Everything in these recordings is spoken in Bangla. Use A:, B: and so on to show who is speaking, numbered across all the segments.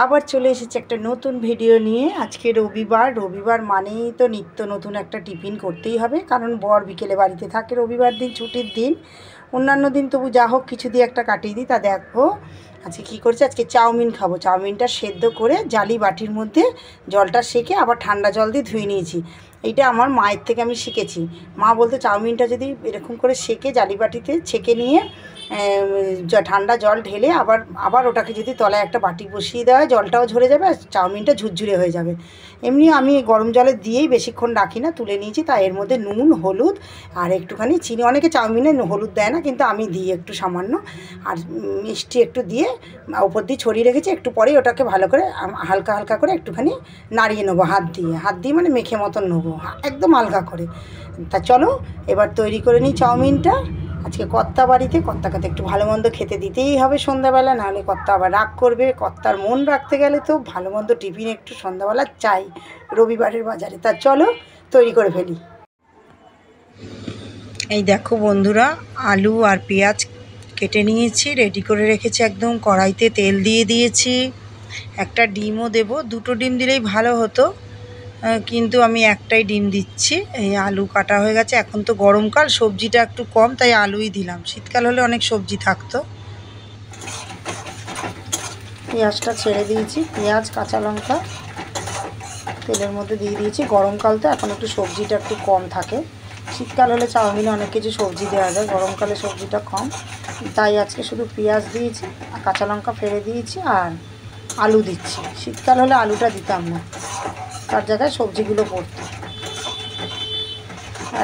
A: আবার চলে এসেছে একটা নতুন ভিডিও নিয়ে। আজকে রবিবার মানেই তো নিত্য নতুন একটা টিফিন করতেই হবে, কারণ বর বিকেলে বাড়িতে থাকে। রবিবার দিন ছুটির দিন, অন্যান্য দিন তবু যা হোক কিছু দিয়ে একটা কাটিয়ে দিই। তা দেখো আজকে কী করছি, আজকে চাউমিন খাবো। চাউমিনটা সেদ্ধ করে জালি বাটির মধ্যে জলটা সেকে আবার ঠান্ডা জল দিয়ে ধুয়ে নিয়েছি। এইটা আমার মায়ের থেকে আমি শিখেছি। মা বলতে চাউমিনটা যদি এরকম করে সেকে জালি বাটিতে ছেঁকে নিয়ে ঠান্ডা জল ঢেলে আবার ওটাকে যদি তলায় একটা বাটি বসিয়ে দেওয়া হয়, জলটাও ঝরে যাবে আর চাউমিনটা ঝুরঝুরে হয়ে যাবে। এমনি আমি গরম জলে দিয়েই বেশিক্ষণ রাখি না, তুলে নিয়েছি। তাই এর মধ্যে নুন, হলুদ আর একটুখানি চিনি, অনেকে চাউমিনে হলুদ দেয় না, কিন্তু আমি দিই একটু সামান্য, আর মিষ্টি একটু দিয়ে উপর দিয়ে ছড়িয়ে রেখেছি। একটু পরেই ওটাকে ভালো করে হালকা হালকা করে একটুখানি নাড়িয়ে নেবো, হাত দিয়ে মানে মেখে মতন নেবো, একদম হালকা করে। তা চলো এবার তৈরি করে নিই চাউমিনটা। আজকে কর্তা বাড়িতে, কর্তাকে তো একটু ভালো মন্দ খেতে দিতেই হবে সন্ধ্যাবেলা, নাহলে কর্তা আবার রাগ করবে। কর্তার মন রাখতে গেলে তো ভালো মন্দ টিফিন একটু সন্ধ্যাবেলা চাই রবিবারের বাজারে। তা চলো তৈরি করে ফেলি। এই দেখো বন্ধুরা, আলু আর পেঁয়াজ কেটে নিয়েছি, রেডি করে রেখেছি একদম। কড়াইতে তেল দিয়ে দিয়েছি, একটা ডিমও দেবো। দুটো ডিম দিলেই ভালো হতো, কিন্তু আমি একটাই ডিম দিচ্ছি। এই আলু কাটা হয়ে গেছে। এখন তো গরমকাল, সবজিটা একটু কম, তাই আলুই দিলাম। শীতকাল হলে অনেক সবজি থাকতো। পেঁয়াজটা ছেড়ে দিয়েছি, পেঁয়াজ কাঁচা লঙ্কা তেলের মধ্যে দিয়ে দিয়েছি। গরমকাল তো এখন একটু সবজিটা একটু কম থাকে। শীতকাল হলে চাউমিনে অনেক কিছু সবজি দেওয়া যায়, গরমকালে সবজিটা কম, তাই আজকে শুধু পেঁয়াজ দিয়েছি, কাঁচা লঙ্কা ফেলে দিয়েছি আর আলু দিচ্ছি। শীতকাল হলে আলুটা দিতাম না, তার জায়গায় সবজিগুলো পড়তো।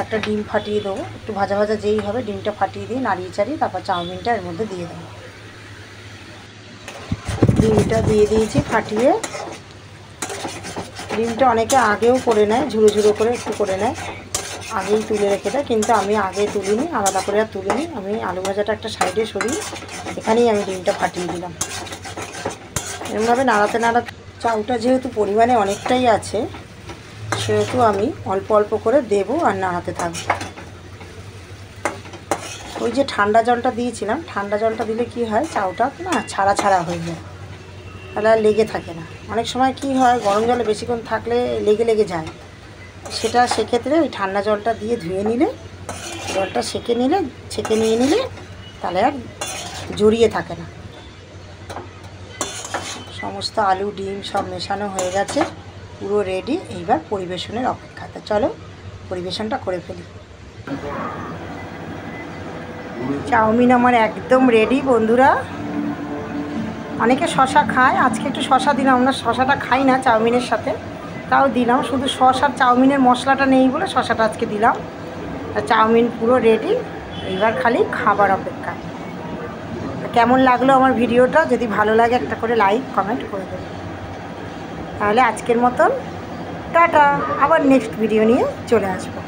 A: একটা ডিম ফাটিয়ে দেবো, একটু ভাজা ভাজা যেই হবে ডিমটা ফাটিয়ে দিয়ে নাড়িয়ে চাড়িয়ে তারপর চাউমিনটা এর মধ্যে দিয়ে দেবো। ডিমটা দিয়ে দিয়েছি ফাটিয়ে। ডিমটা অনেকে আগেও করে নেয়, ঝুড়ো ঝুড়ো করে একটু করে নেয়, আগেই তুলে রেখে দেয়, কিন্তু আমি আগে তুলিনি, আলাদা করে আর তুলিনি। আমি আলু ভাজাটা একটা সাইডে সরিয়ে এখানেই আমি ডিমটা ফাটিয়ে দিলাম। এরকমভাবে নাড়াতে নাড়াতে, চাউটা যেহেতু পরিমাণে অনেকটাই আছে সেহেতু আমি অল্প অল্প করে দেবো আর নাড়াতে থাকবো। ওই যে ঠান্ডা জলটা দিয়েছিলাম, ঠান্ডা জলটা দিলে কি হয়, চাউটা না ছাড়া ছাড়া হয়ে যায়, তাহলে আর লেগে থাকে না। অনেক সময় কি হয়, গরম জলে বেশিক্ষণ থাকলে লেগে যায়, সেক্ষেত্রে ওই ঠান্ডা জলটা দিয়ে ধুয়ে নিলে, জলটা ছেঁকে নিয়ে নিলে তাহলে আর জড়িয়ে থাকে না। সমস্ত আলু ডিম সব মেশানো হয়ে গেছে, পুরো রেডি। এইবার পরিবেশনের অপেক্ষাতে, চলো পরিবেশনটা করে ফেলি। চাউমিন আমার একদম রেডি বন্ধুরা। অনেকে শশা খায়, আজকে একটু শশা দিলাম। আমরা শশাটা খাই না চাউমিনের সাথে, তাও দিলাম। শুধু শশার চাউমিনের মশলাটা নেই বলে শশাটা আজকে দিলাম। চাউমিন পুরো রেডি, এইবার খালি খাবার অপেক্ষা। কেমন লাগলো আমার ভিডিওটা? যদি ভালো লাগে একটা করে লাইক কমেন্ট করে দেবেন। তাহলে আজকের মতন টাটা, আবার নেক্সট ভিডিও নিয়ে চলে আসবো।